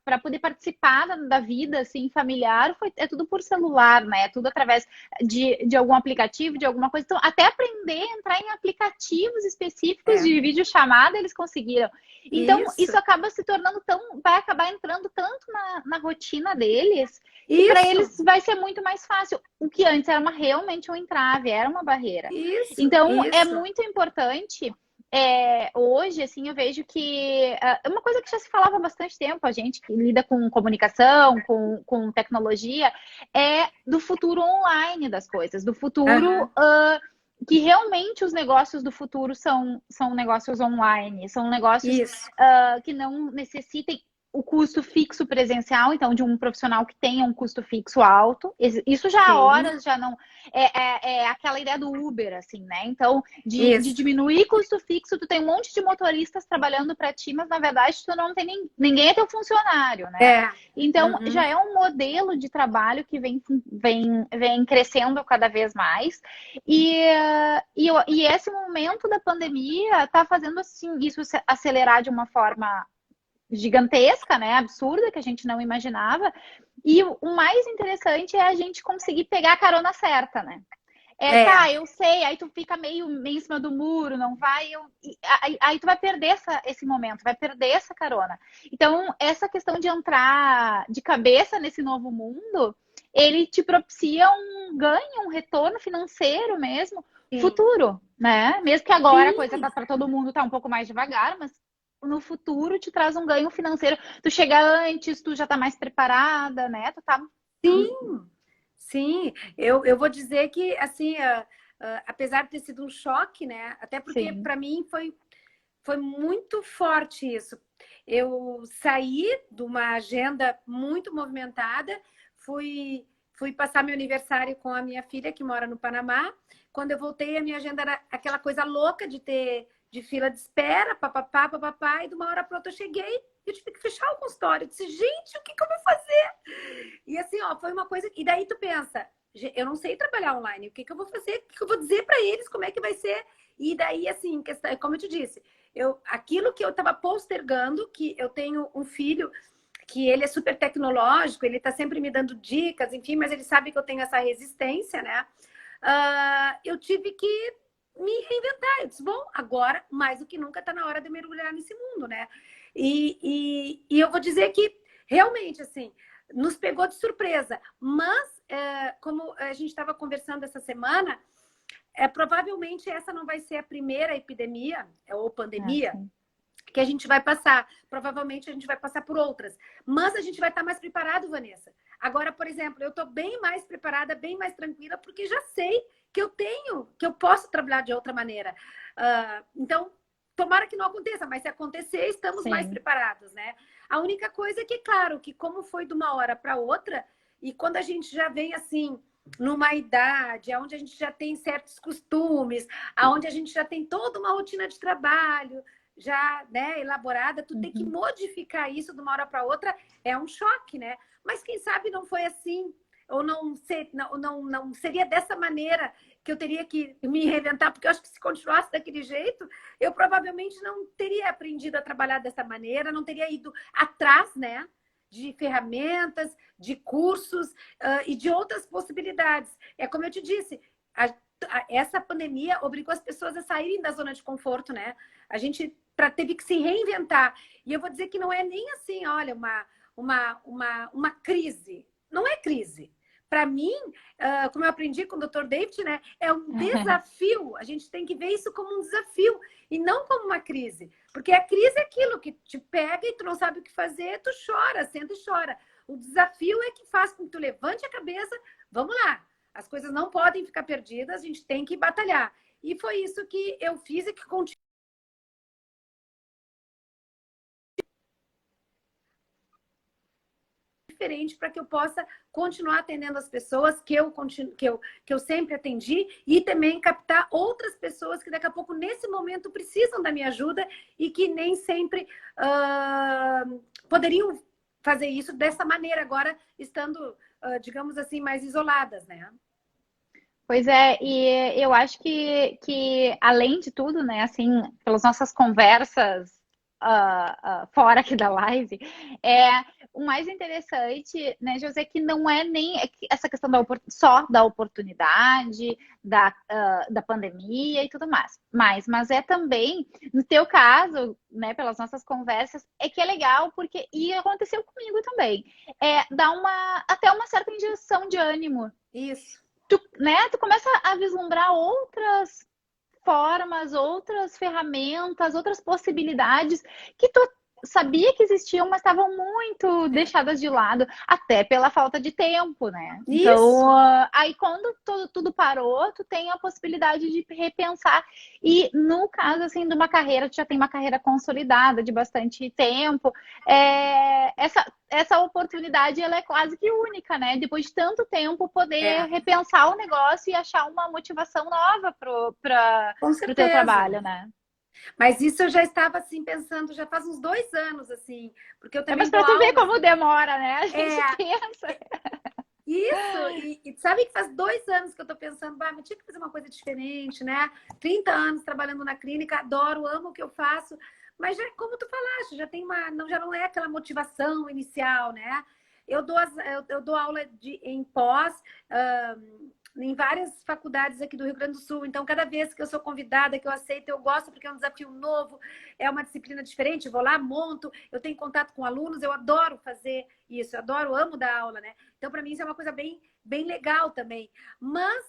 para poder participar da vida assim, familiar, é tudo por celular, né? É tudo através de algum aplicativo, de alguma coisa. Então, até aprender a entrar em aplicativos específicos de videochamada, eles conseguiram. Então, isso acaba se tornando vai acabar entrando tanto na rotina deles, e para eles vai ser muito mais fácil. O que antes era realmente um entrave, era uma barreira. Então, é muito importante. Hoje, assim, eu vejo que é uma coisa que já se falava há bastante tempo, a gente que lida com comunicação, com tecnologia, é do futuro online das coisas, do futuro que realmente os negócios do futuro são negócios online, são negócios que não necessitem o custo fixo presencial, então, de um profissional que tenha um custo fixo alto. Isso já há horas, já não... É aquela ideia do Uber, assim, né? Então, de diminuir custo fixo, tu tem um monte de motoristas trabalhando para ti, mas, na verdade, tu não tem ninguém é teu funcionário, né? Então, já é um modelo de trabalho que vem crescendo cada vez mais. E esse momento da pandemia tá fazendo, assim, isso acelerar de uma forma gigantesca, né? Absurda, que a gente não imaginava. E o mais interessante é a gente conseguir pegar a carona certa, né? Tá, eu sei, aí tu fica meio em cima do muro, não vai... Aí tu vai perder esse momento, vai perder essa carona. Então, essa questão de entrar de cabeça nesse novo mundo, ele te propicia um ganho, um retorno financeiro mesmo, futuro, né? Mesmo que agora a coisa para todo mundo tá um pouco mais devagar, mas no futuro te traz um ganho financeiro. Tu chega antes, tu já tá mais preparada, né? Tu tá... Sim. Eu vou dizer que, assim, apesar de ter sido um choque, né? Até porque, para mim, foi muito forte isso. Eu saí de uma agenda muito movimentada, fui passar meu aniversário com a minha filha, que mora no Panamá. Quando eu voltei, a minha agenda era aquela coisa louca de fila de espera, papapá, e de uma hora para outra eu cheguei e eu tive que fechar o consultório. Eu disse, gente, o que eu vou fazer? E assim, foi uma coisa... E daí tu pensa, eu não sei trabalhar online, o que eu vou fazer? O que eu vou dizer para eles? Como é que vai ser? E daí, assim, como eu te disse, aquilo que eu estava postergando, que eu tenho um filho que ele é super tecnológico, ele está sempre me dando dicas, enfim, mas ele sabe que eu tenho essa resistência, né? Eu tive que me reinventar. Eu disse, bom, agora, mais do que nunca, está na hora de mergulhar nesse mundo, né? E eu vou dizer que, realmente, assim, nos pegou de surpresa. Mas, como a gente estava conversando essa semana, provavelmente essa não vai ser a primeira epidemia ou pandemia que a gente vai passar. Provavelmente a gente vai passar por outras. Mas a gente vai estar mais preparado, Vanessa. Agora, por exemplo, eu estou bem mais preparada, bem mais tranquila, porque já sei que eu posso trabalhar de outra maneira. Então, tomara que não aconteça, mas se acontecer, estamos mais preparados, né? A única coisa é que, claro, que como foi de uma hora para outra, e quando a gente já vem assim, numa idade, onde a gente já tem certos costumes, onde a gente já tem toda uma rotina de trabalho, já, né, elaborada, tu tem que modificar isso de uma hora para outra, é um choque, né? Mas quem sabe não foi assim, ou não seria dessa maneira que eu teria que me reinventar, porque eu acho que se continuasse daquele jeito, eu provavelmente não teria aprendido a trabalhar dessa maneira, não teria ido atrás, né, de ferramentas, de cursos e de outras possibilidades. É como eu te disse, essa pandemia obrigou as pessoas a saírem da zona de conforto, né? A gente teve que se reinventar. E eu vou dizer que não é nem assim, olha, uma crise. Não é crise. para mim, como eu aprendi com o Dr. David, né, é um desafio. A gente tem que ver isso como um desafio e não como uma crise. Porque a crise é aquilo que te pega e tu não sabe o que fazer, tu chora, senta e chora. O desafio é que faz com que tu levante a cabeça, vamos lá. As coisas não podem ficar perdidas, a gente tem que batalhar. E foi isso que eu fiz e que continuo. Diferente para que eu possa continuar atendendo as pessoas que eu sempre atendi e também captar outras pessoas que daqui a pouco, nesse momento, precisam da minha ajuda e que nem sempre poderiam fazer isso dessa maneira, agora estando, digamos assim, mais isoladas, né? Pois é, e eu acho que além de tudo, né, assim, pelas nossas conversas fora aqui da live, o mais interessante, né, José, que não é nem essa questão só da oportunidade, da pandemia e tudo mais, mas é também, no teu caso, né, pelas nossas conversas, é que é legal, porque, e aconteceu comigo também, dá até uma certa injeção de ânimo. Isso. Tu começa a vislumbrar outras formas, outras ferramentas, outras possibilidades que tu sabia que existiam, mas estavam muito deixadas de lado, até pela falta de tempo, né? Isso. Então, aí quando tudo parou, tu tem a possibilidade de repensar. E no caso, assim, de uma carreira, tu já tem uma carreira consolidada de bastante tempo, essa oportunidade, ela é quase que única, né? Depois de tanto tempo, poder repensar o negócio e achar uma motivação nova para o teu trabalho, né? Mas isso eu já estava, assim, pensando, já faz uns 2 anos, assim, porque eu também mas para tu ver como demora, né? A gente pensa. Isso, e sabe que faz 2 anos que eu tô pensando, mas tinha que fazer uma coisa diferente, né? 30 anos trabalhando na clínica, adoro, amo o que eu faço, mas já, como tu falaste, já não é aquela motivação inicial, né? Eu dou aula em pós, em várias faculdades aqui do Rio Grande do Sul. Então, cada vez que eu sou convidada, que eu aceito, eu gosto, porque é um desafio novo, é uma disciplina diferente. Eu vou lá, monto, eu tenho contato com alunos, eu adoro fazer isso, eu amo dar aula, né? Então, para mim, isso é uma coisa bem, bem legal também. Mas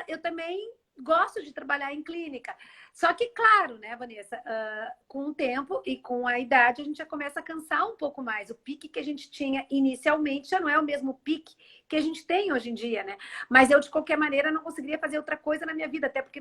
eu também gosto de trabalhar em clínica. Só que, claro, né, Vanessa, com o tempo e com a idade, a gente já começa a cansar um pouco mais. O pique que a gente tinha inicialmente já não é o mesmo pique que a gente tem hoje em dia, né? Mas eu, de qualquer maneira, não conseguiria fazer outra coisa na minha vida, até porque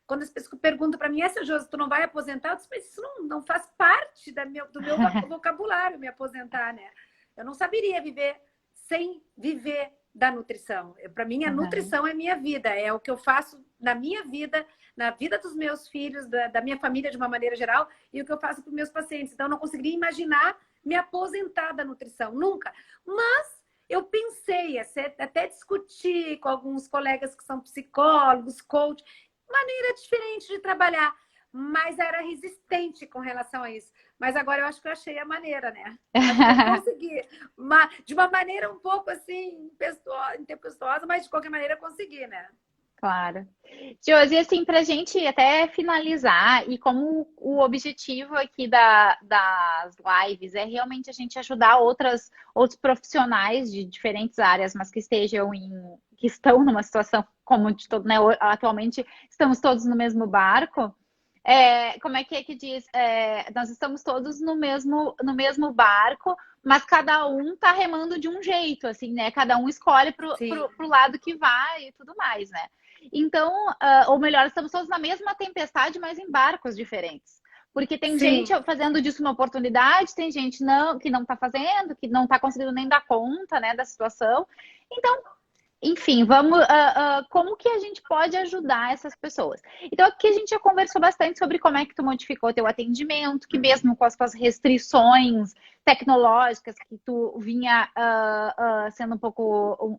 quando as pessoas perguntam para mim, Josi, tu não vai aposentar? Eu disse, mas isso não faz parte do meu vocabulário, me aposentar, né? Eu não saberia viver sem viver da nutrição. Para mim, a nutrição é minha vida, é o que eu faço na minha vida, na vida dos meus filhos, da minha família de uma maneira geral, e o que eu faço para os meus pacientes. Então, eu não conseguiria imaginar me aposentar da nutrição, nunca. Mas eu pensei, até discutir com alguns colegas que são psicólogos, coach, maneira diferente de trabalhar, mas era resistente com relação a isso. Mas agora eu acho que eu achei a maneira, né? Eu consegui. De uma maneira um pouco assim, intempestuosa, mas de qualquer maneira eu consegui, né? Claro. Josi, assim, para a gente até finalizar, e como o objetivo aqui das lives é realmente a gente ajudar outros profissionais de diferentes áreas, mas que estão numa situação como de todo, né? Atualmente estamos todos no mesmo barco. Como é que diz? Nós estamos todos no mesmo barco, mas cada um tá remando de um jeito, assim, né? Cada um escolhe pro lado que vai e tudo mais, né? Então, ou melhor, estamos todos na mesma tempestade, mas em barcos diferentes. Porque tem gente fazendo disso uma oportunidade, tem gente que não está fazendo, que não está conseguindo nem dar conta, né, da situação. Então, enfim, vamos. Como que a gente pode ajudar essas pessoas? Então, aqui a gente já conversou bastante sobre como é que tu modificou teu atendimento, que mesmo com as tuas restrições tecnológicas, que tu vinha sendo um pouco.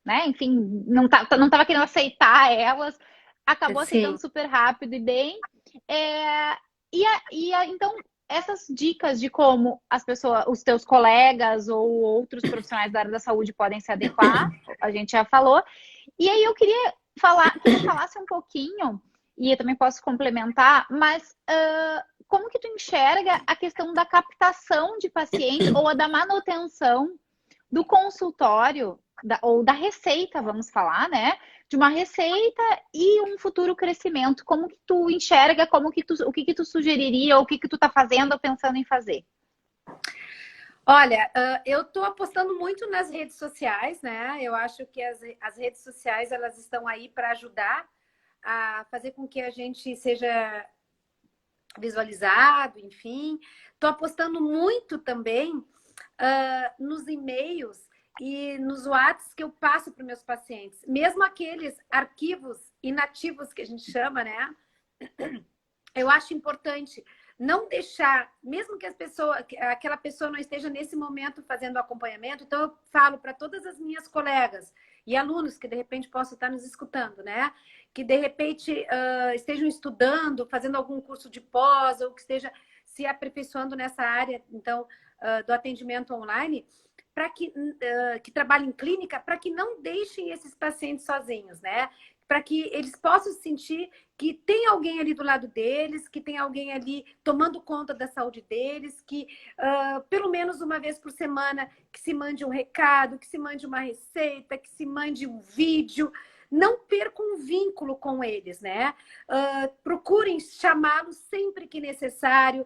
Né? Enfim, não estava querendo aceitar elas, acabou aceitando super rápido e bem. Então, essas dicas de como as pessoas, os teus colegas ou outros profissionais da área da saúde podem se adequar, a gente já falou. E aí eu queria que tu falasse um pouquinho, e eu também posso complementar, mas como que tu enxerga a questão da captação de pacientes ou a da manutenção do consultório ou da receita, vamos falar, né? De uma receita e um futuro crescimento. Como que tu enxerga, o que que tu sugeriria, ou o que que tu tá fazendo ou pensando em fazer? Olha, eu estou apostando muito nas redes sociais, né? Eu acho que as redes sociais, elas estão aí para ajudar a fazer com que a gente seja visualizado, enfim. Estou apostando muito também nos e-mails e nos WhatsApps que eu passo para os meus pacientes. Mesmo aqueles arquivos inativos que a gente chama, né? Eu acho importante não deixar, mesmo que aquela pessoa não esteja nesse momento fazendo o acompanhamento, então eu falo para todas as minhas colegas e alunos que de repente possam estar nos escutando, né? Que de repente estejam estudando, fazendo algum curso de pós, ou que esteja se aperfeiçoando nessa área, então, do atendimento online, para que trabalhem em clínica, para que não deixem esses pacientes sozinhos, né? Para que eles possam sentir que tem alguém ali do lado deles, que tem alguém ali tomando conta da saúde deles, que pelo menos uma vez por semana que se mande um recado, que se mande uma receita, que se mande um vídeo. Não percam um vínculo com eles, né? Procurem chamá-los sempre que necessário.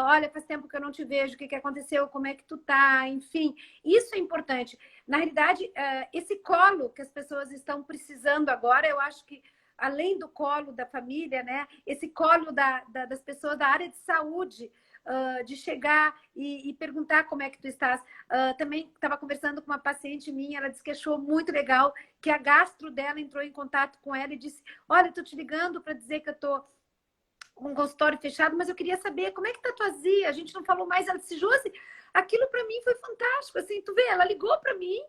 Olha, faz tempo que eu não te vejo, o que aconteceu, como é que tu tá, enfim. Isso é importante. Na realidade, esse colo que as pessoas estão precisando agora, eu acho que, além do colo da família, né? Esse colo das pessoas da área de saúde, de chegar e perguntar como é que tu estás. Também estava conversando com uma paciente minha, ela disse que achou muito legal que a gastro dela entrou em contato com ela e disse: olha, estou te ligando para dizer que eu estou com um consultório fechado, mas eu queria saber como é que tá a tua azia, a gente não falou mais. Ela disse: Josi, aquilo para mim foi fantástico, assim, tu vê, ela ligou para mim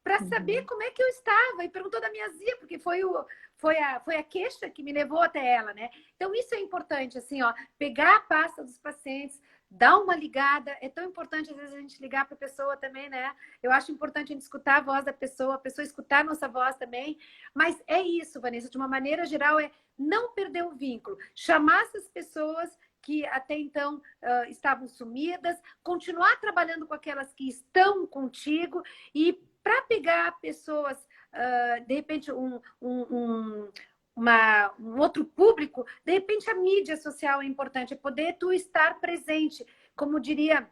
para saber como é que eu estava e perguntou da minha azia, porque foi a queixa que me levou até ela, né? Então, isso é importante, assim, ó, pegar a pasta dos pacientes, dar uma ligada. É tão importante, às vezes, a gente ligar para a pessoa também, né? Eu acho importante a gente escutar a voz da pessoa, a pessoa escutar a nossa voz também. Mas é isso, Vanessa, de uma maneira geral, é não perder o vínculo. Chamar essas pessoas que até então estavam sumidas, continuar trabalhando com aquelas que estão contigo e para pegar pessoas, de repente, um outro público, de repente a mídia social é importante, é poder tu estar presente. Como diria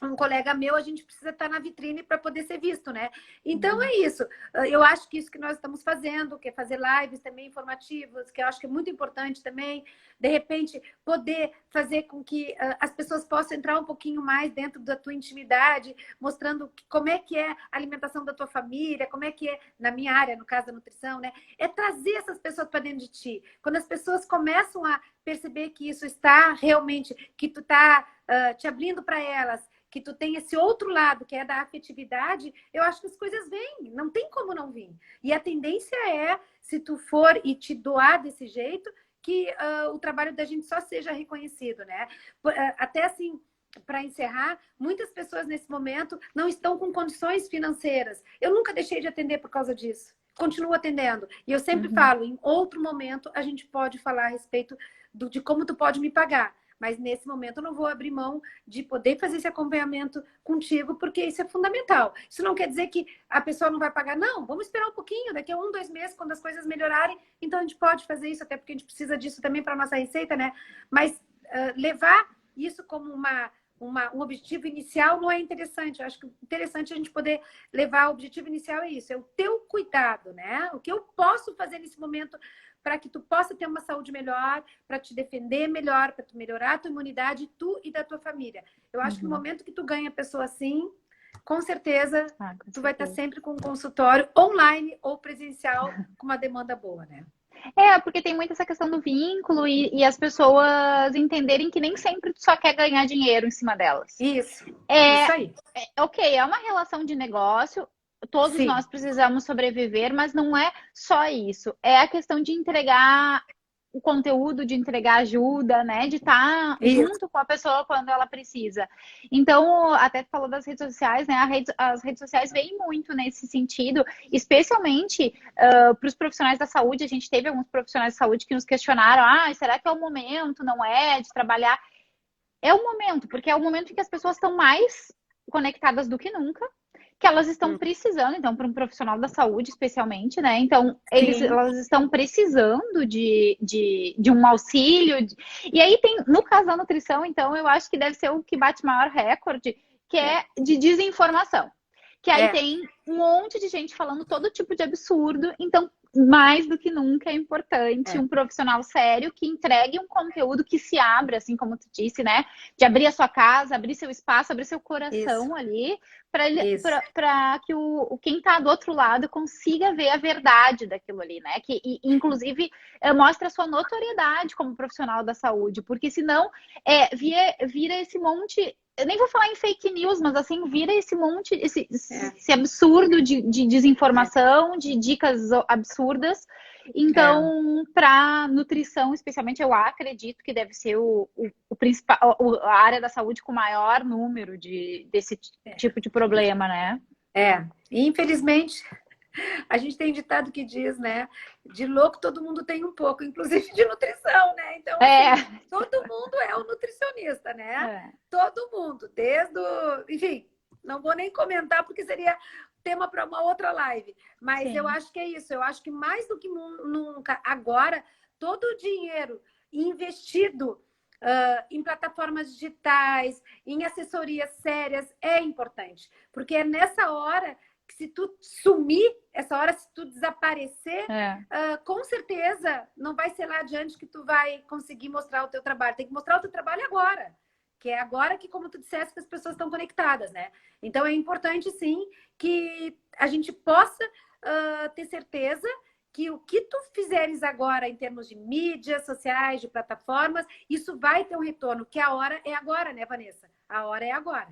um colega meu, a gente precisa estar na vitrine para poder ser visto, né? Então é isso. Eu acho que isso que nós estamos fazendo, que é fazer lives também informativas, que eu acho que é muito importante também, de repente, poder fazer com que as pessoas possam entrar um pouquinho mais dentro da tua intimidade, mostrando como é que é a alimentação da tua família, como é que é, na minha área, no caso da nutrição, né? É trazer essas pessoas para dentro de ti. Quando as pessoas começam a perceber que isso está realmente, que tu está te abrindo para elas, que tu tem esse outro lado, que é da afetividade, eu acho que as coisas vêm, não tem como não vir. E a tendência é, se tu for e te doar desse jeito, que o trabalho da gente só seja reconhecido, né? Até assim, para encerrar, muitas pessoas nesse momento não estão com condições financeiras. Eu nunca deixei de atender por causa disso. Continuo atendendo. E eu sempre falo, em outro momento a gente pode falar a respeito de como tu pode me pagar. Mas nesse momento eu não vou abrir mão de poder fazer esse acompanhamento contigo, porque isso é fundamental. Isso não quer dizer que a pessoa não vai pagar. Não, vamos esperar um pouquinho, daqui a 1, 2 meses, quando as coisas melhorarem, então a gente pode fazer isso, até porque a gente precisa disso também para a nossa receita, né? Mas levar isso como um objetivo inicial não é interessante. Eu acho que interessante a gente poder levar o objetivo inicial é isso, é o teu cuidado, né? O que eu posso fazer nesse momento para que tu possa ter uma saúde melhor, para te defender melhor, para tu melhorar a tua imunidade, tu e da tua família. Eu acho que no momento que tu ganha a pessoa assim, com certeza, tu vai estar sempre com um consultório online ou presencial com uma demanda boa, né? Porque tem muito essa questão do vínculo e as pessoas entenderem que nem sempre tu só quer ganhar dinheiro em cima delas. Isso aí. Ok, é uma relação de negócio, todos Sim. nós precisamos sobreviver, mas não é só isso. É a questão de entregar o conteúdo, de entregar ajuda, né? De estar junto com a pessoa quando ela precisa. Então, até tu falou das redes sociais, né? As redes sociais vêm muito nesse sentido, especialmente para os profissionais da saúde. A gente teve alguns profissionais de saúde que nos questionaram: será que é o momento? Não é? De trabalhar? É o momento, porque é o momento em que as pessoas estão mais conectadas do que nunca. que elas estão precisando, então, para um profissional da saúde, especialmente, né? Então, elas estão precisando de um auxílio. E aí tem, no caso da nutrição, então, eu acho que deve ser o que bate maior recorde, que é de desinformação. Que aí tem um monte de gente falando todo tipo de absurdo. Então, mais do que nunca é importante um profissional sério que entregue um conteúdo que se abra, assim como tu disse, né? De abrir a sua casa, abrir seu espaço, abrir seu coração ali, para que quem está do outro lado consiga ver a verdade daquilo ali, né? Que, inclusive, mostra a sua notoriedade como profissional da saúde, porque senão vira esse monte. Eu nem vou falar em fake news, mas assim, vira esse monte, esse absurdo de desinformação, de dicas absurdas. Então, para nutrição, especialmente, eu acredito que deve ser o principal, a área da saúde com maior número desse tipo de problema, né? Infelizmente, a gente tem ditado que diz, né? De louco todo mundo tem um pouco, inclusive de nutrição, né? Então, assim, todo mundo é um nutricionista, né? Todo mundo, desde o... Enfim, não vou nem comentar porque seria tema para uma outra live. Mas eu acho que é isso. Eu acho que mais do que nunca, agora, todo o dinheiro investido em plataformas digitais, em assessorias sérias, é importante. Porque é nessa hora que, se tu sumir, essa hora, se tu desaparecer, com certeza não vai ser lá adiante que tu vai conseguir mostrar o teu trabalho. Tem que mostrar o teu trabalho agora. Que é agora que, como tu disseste, que as pessoas estão conectadas, né? Então, é importante, sim, que a gente possa ter certeza que o que tu fizeres agora em termos de mídias sociais, de plataformas, isso vai ter um retorno, que a hora é agora, né, Vanessa? A hora é agora.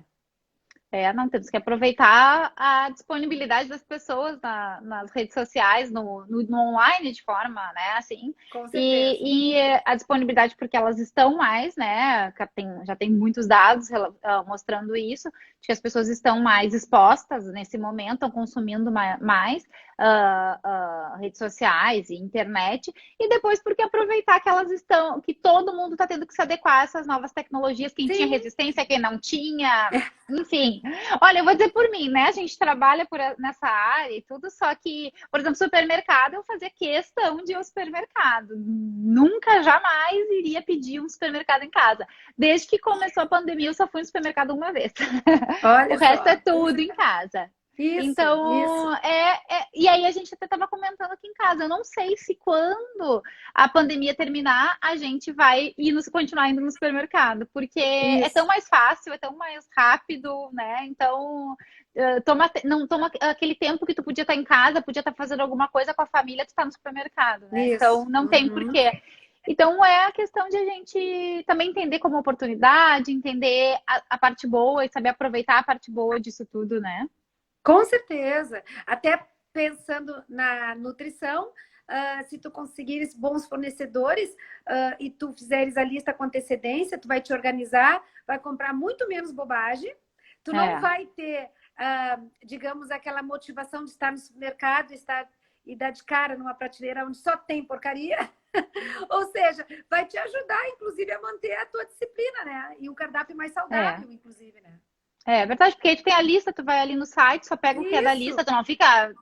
Não, temos que aproveitar a disponibilidade das pessoas nas redes sociais, no online de forma, né, assim. Com certeza. E a disponibilidade porque elas estão mais, né, já tem muitos dados mostrando isso, de que as pessoas estão mais expostas nesse momento, estão consumindo mais redes sociais e internet, e depois porque aproveitar que todo mundo está tendo que se adequar a essas novas tecnologias, quem tinha resistência, quem não tinha, enfim. Olha, eu vou dizer por mim, né? A gente trabalha nessa área e tudo, só que, por exemplo, supermercado, eu fazia questão de ir ao supermercado. Nunca, jamais iria pedir um supermercado em casa. Desde que começou a pandemia, eu só fui no supermercado uma vez. Olha o resto só. É tudo em casa. Então, e aí a gente até estava comentando aqui em casa, eu não sei se quando a pandemia terminar, a gente vai continuar indo no supermercado, porque é tão mais fácil, é tão mais rápido, né? Então, não toma aquele tempo que tu podia estar em casa, podia estar fazendo alguma coisa com a família, tu está no supermercado, né? Então, não tem porquê. Então, é a questão de a gente também entender como oportunidade, entender a parte boa e saber aproveitar a parte boa disso tudo, né? Com certeza. Até pensando na nutrição, se tu conseguires bons fornecedores e tu fizeres a lista com antecedência, tu vai te organizar, vai comprar muito menos bobagem, tu não vai ter, digamos, aquela motivação de estar no supermercado e dar de cara numa prateleira onde só tem porcaria. Ou seja, vai te ajudar, inclusive, a manter a tua disciplina, né? E um cardápio mais saudável, inclusive, né? É verdade, porque aí tu tem a lista, tu vai ali no site, só pega o que é da lista, tu não fica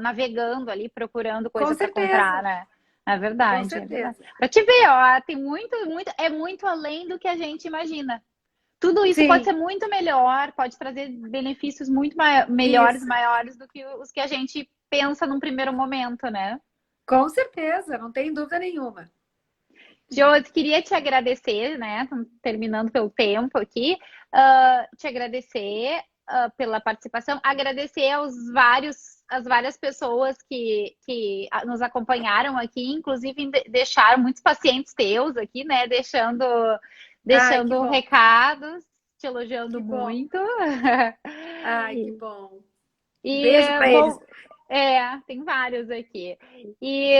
navegando ali, procurando coisa para comprar, né? É verdade. Com certeza. Pra te ver, ó, tem é muito além do que a gente imagina. Tudo isso pode ser muito melhor, pode trazer benefícios muito maiores do que os que a gente pensa num primeiro momento, né? Com certeza, não tem dúvida nenhuma. Josi, queria te agradecer, né? Estamos terminando pelo tempo aqui. Te agradecer pela participação, agradecer as várias pessoas que nos acompanharam aqui, inclusive deixaram muitos pacientes teus aqui, né? Deixando recados, te elogiando muito. Ai, que bom. Beijo pra eles. Tem vários aqui. E,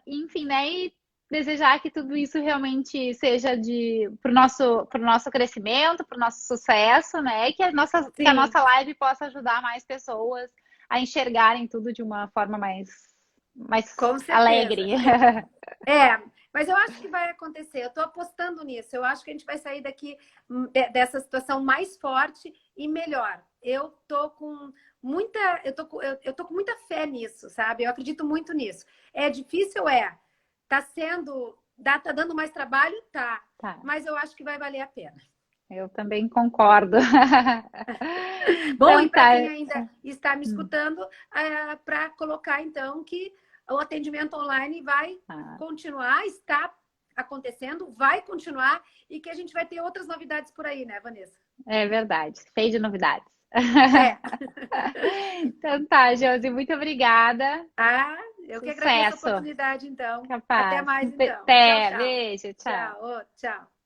enfim, né? E desejar que tudo isso realmente seja pro nosso crescimento, pro nosso sucesso, né? E que a nossa live possa ajudar mais pessoas a enxergarem tudo de uma forma mais alegre. Mas eu acho que vai acontecer. Eu tô apostando nisso. Eu acho que a gente vai sair daqui dessa situação mais forte e melhor. Eu tô com muita fé nisso, sabe? Eu acredito muito nisso. É difícil, tá dando mais trabalho, tá. Mas eu acho que vai valer a pena. Eu também concordo. Bom, então, e para quem ainda está me escutando, para colocar então que o atendimento online vai continuar, está acontecendo, vai continuar e que a gente vai ter outras novidades por aí, né, Vanessa? É verdade, cheio de novidades. Então tá, Josi, muito obrigada. Eu que agradeço a oportunidade, então. Capaz. Até mais, então. Até, tchau, tchau. Beijo, tchau. Tchau.